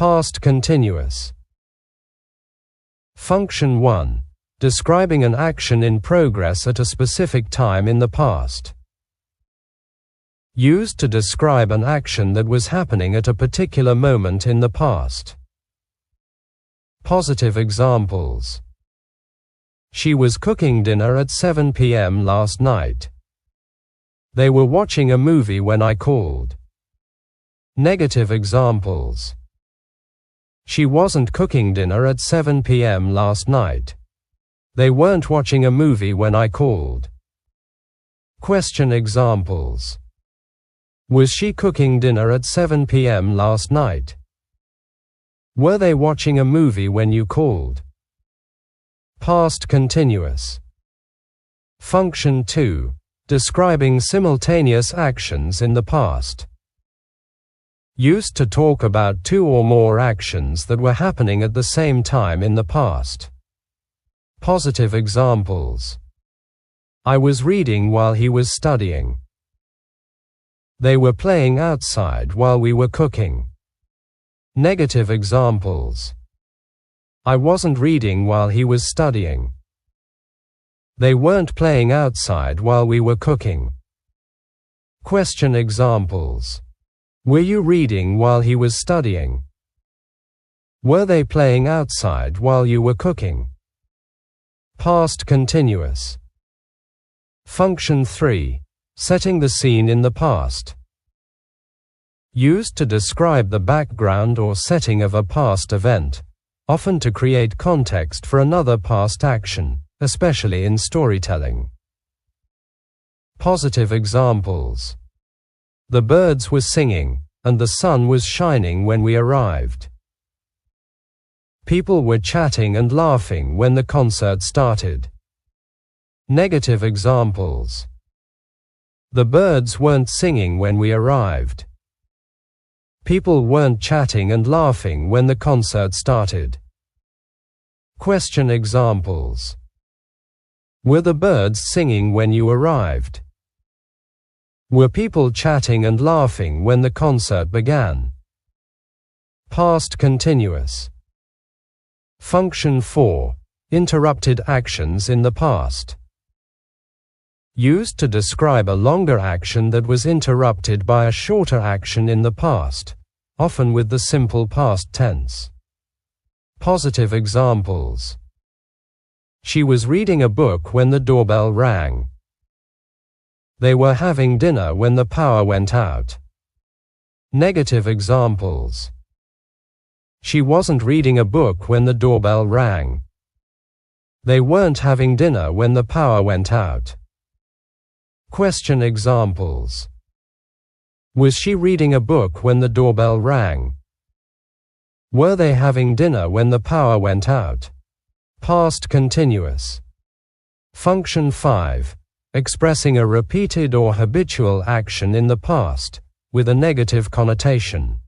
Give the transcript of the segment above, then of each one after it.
Past continuous. Function 1. Describing an action in progress at a specific time in the past. Used to describe an action that was happening at a particular moment in the past. Positive examples. She was cooking dinner at 7 p.m. last night. They were watching a movie when I called. Negative examples. She wasn't cooking dinner at 7 p.m. last night. They weren't watching a movie when I called. Question examples. Was she cooking dinner at 7 p.m. last night? Were they watching a movie when you called? Past continuous. Function 2. Describing simultaneous actions in the past. Used to talk about two or more actions that were happening at the same time in the past. Positive examples. I was reading while he was studying. They were playing outside while we were cooking. Negative examples. I wasn't reading while he was studying. They weren't playing outside while we were cooking. Question examples. Were you reading while he was studying? Were they playing outside while you were cooking? Past continuous. Function 3. Setting the scene in the past. Used to describe the background or setting of a past event, often to create context for another past action, especially in storytelling. Positive examples. The birds were singing, and the sun was shining when we arrived. People were chatting and laughing when the concert started. Negative examples. The birds weren't singing when we arrived. People weren't chatting and laughing when the concert started. Question examples. Were the birds singing when you arrived? Were people chatting and laughing when the concert began? Past continuous. Function 4. Interrupted actions in the past. Used to describe a longer action that was interrupted by a shorter action in the past, often with the simple past tense. Positive examples. She was reading a book when the doorbell rang. They were having dinner when the power went out. Negative examples. She wasn't reading a book when the doorbell rang. They weren't having dinner when the power went out. Question examples. Was she reading a book when the doorbell rang? Were they having dinner when the power went out? Past continuous. Function 5. Expressing a repeated or habitual action in the past, with a negative connotation.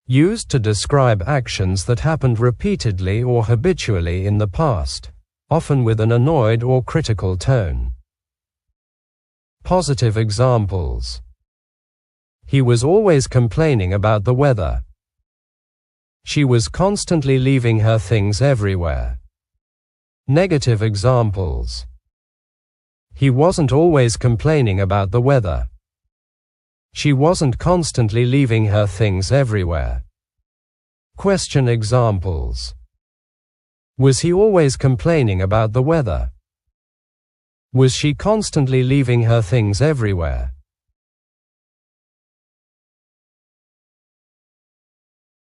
Used to describe actions that happened repeatedly or habitually in the past, often with an annoyed or critical tone. Positive examples. He was always complaining about the weather. She was constantly leaving her things everywhere. Negative examples. He wasn't always complaining about the weather. She wasn't constantly leaving her things everywhere. Question examples. Was he always complaining about the weather? Was she constantly leaving her things everywhere?